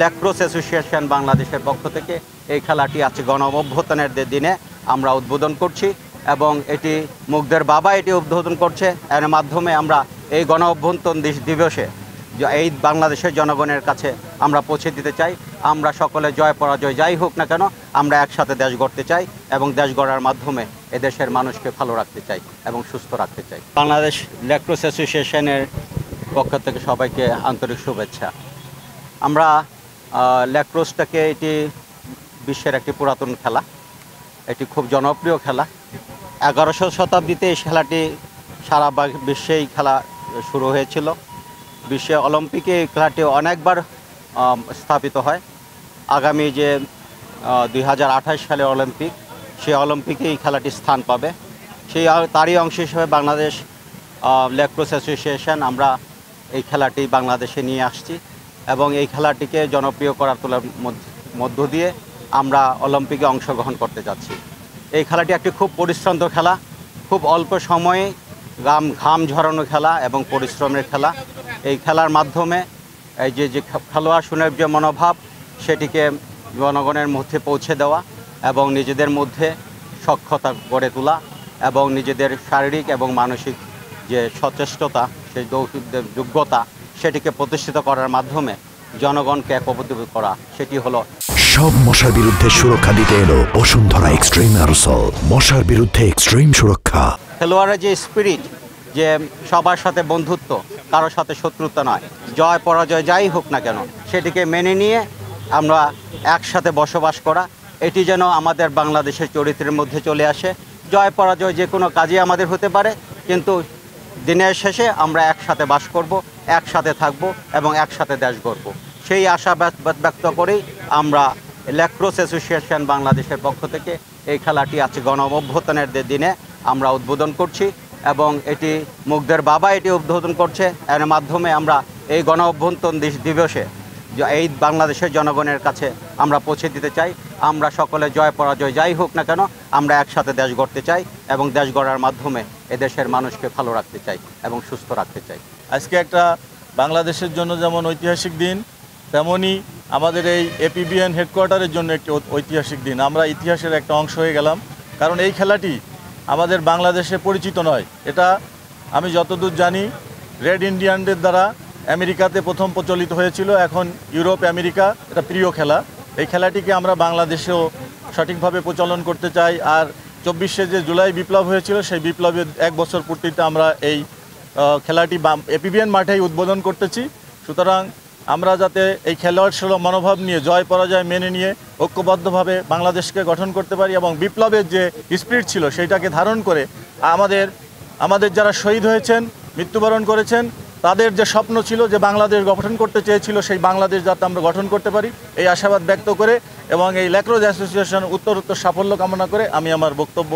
Lacrosse association বাংলাদেশের পক্ষ থেকে এই খেলাটি আজকে গণ-অভ্যুত্থানের দিনে আমরা উদ্বোধন করছি এবং এটি মুগ্ধের বাবা এটি উদ্বোধন করছে। এর মাধ্যমে আমরা এই গণ-অভ্যুত্থান দিবসে এই বাংলাদেশের জনগণের কাছে আমরা পৌঁছে দিতে চাই, আমরা সকলে জয় পরাজয় যাই হোক না কেন আমরা একসাথে দেশ গড়তে চাই এবং দেশ গড়ার মাধ্যমে এদেশের মানুষকে ভালো রাখতে চাই এবং সুস্থ রাখতে চাই। বাংলাদেশ ল্যাক্রোস অ্যাসোসিয়েশনের পক্ষ থেকে সবাইকে আন্তরিক শুভেচ্ছা। আমরা ল্যাক্রোসটাকে এটি বিশ্বের একটি পুরাতন খেলা, এটি খুব জনপ্রিয় খেলা। 11শো শতাব্দীতে এই খেলাটি সারা বিশ্বেই খেলা শুরু হয়েছিল। বিশ্বে অলিম্পিকে এই খেলাটি অনেকবার স্থাপিত হয়। আগামী যে 2028 সালে অলিম্পিক, সেই অলিম্পিকে এই খেলাটি স্থান পাবে। তারই অংশ হিসেবে বাংলাদেশ ল্যাক্রোস অ্যাসোসিয়েশন আমরা এই খেলাটি বাংলাদেশে নিয়ে আসছি এবং এই খেলাটিকে জনপ্রিয় করার তোলার মধ্য দিয়ে আমরা অলিম্পিকে অংশগ্রহণ করতে যাচ্ছি। এই খেলাটি একটি খুব পরিশ্রান্ত খেলা, খুব অল্প সময়ে ঘাম ঝরানো খেলা এবং পরিশ্রমের খেলা। এই খেলার মাধ্যমে এই যে খেলোয়াড় যে মনোভাব সেটিকে জনগণের মধ্যে পৌঁছে দেওয়া এবং নিজেদের মধ্যে সক্ষমতা গড়ে তোলা এবং নিজেদের শারীরিক এবং মানসিক যে সচেষ্টতা, সেই যোগ্যতা সেটিকে প্রতিষ্ঠিত করার মাধ্যমে জনগণকে একত্রিত করা, সেটি হলো সব মশার বিরুদ্ধে সুরক্ষা দিতে এলো বসুন্ধরা এক্সট্রিম অ্যারোসল, মশার বিরুদ্ধে এক্সট্রিম সুরক্ষা। খেলোয়াড়ের যে স্পিরিট, যে সবার সাথে বন্ধুত্ব, কারোর সাথে শত্রুতা নয়, জয় পরাজয় যাই হোক না কেন সেটিকে মেনে নিয়ে আমরা একসাথে বসবাস করা, এটি যেন আমাদের বাংলাদেশের চরিত্রের মধ্যে চলে আসে। জয় পরাজয় যে কোনো কাজে আমাদের হতে পারে, কিন্তু দিনের শেষে আমরা একসাথে বাস করব, একসাথে থাকব এবং একসাথে দেশ গড়ব। সেই আশা ব্যক্ত করেই আমরা ল্যাক্রোস অ্যাসোসিয়েশন বাংলাদেশের পক্ষ থেকে এই খেলাটি আজকে গণ-অভ্যুত্থানের দিনে আমরা উদ্বোধন করছি এবং এটি মুগ্ধের বাবা এটি উদ্বোধন করছে। এর মাধ্যমে আমরা এই গণ-অভ্যুত্থান দিবসে এই বাংলাদেশের জনগণের কাছে আমরা পৌঁছে দিতে চাই, আমরা সকলে জয় পরাজয় যাই হোক না কেন আমরা একসাথে দেশ গড়তে চাই এবং দেশ গড়ার মাধ্যমে এদেশের মানুষকে ভালো রাখতে চাই এবং সুস্থ রাখতে চাই। আজকে একটা বাংলাদেশের জন্য যেমন ঐতিহাসিক দিন, তেমনই আমাদের এই এপিবিএন হেডকোয়ার্টারের জন্য একটি ঐতিহাসিক দিন। আমরা ইতিহাসের একটা অংশ হয়ে গেলাম, কারণ এই খেলাটি আমাদের বাংলাদেশে পরিচিত নয়। এটা আমি যতদূর জানি রেড ইন্ডিয়ানদের দ্বারা আমেরিকাতে প্রথম প্রচলিত হয়েছিল, এখন ইউরোপ আমেরিকা এটা প্রিয় খেলা। এই খেলাটিকে আমরা বাংলাদেশেও সঠিকভাবে প্রচলন করতে চাই। আর 24শে যে জুলাই বিপ্লব হয়েছিল, সেই বিপ্লবের 1 বছর পূর্তিতে আমরা এই খেলাটি এপিবিএন মাঠেই উদ্বোধন করতেছি। সুতরাং আমরা যাতে এই খেলোয়াড় মনোভাব নিয়ে জয় পরাজয় মেনে নিয়ে ঐক্যবদ্ধভাবে বাংলাদেশকে গঠন করতে পারি এবং বিপ্লবের যে স্পিরিট ছিল সেইটাকে ধারণ করে আমাদের যারা শহীদ হয়েছেন, মৃত্যুবরণ করেছেন, তাদের যে স্বপ্ন ছিল যে বাংলাদেশ গঠন করতে চেয়েছিল, সেই বাংলাদেশ যাতে আমরা গঠন করতে পারি এই আশাবাদ ব্যক্ত করে এবং এই ল্যাক্রোস অ্যাসোসিয়েশন উত্তরোত্তর সাফল্য কামনা করে আমি আমার বক্তব্য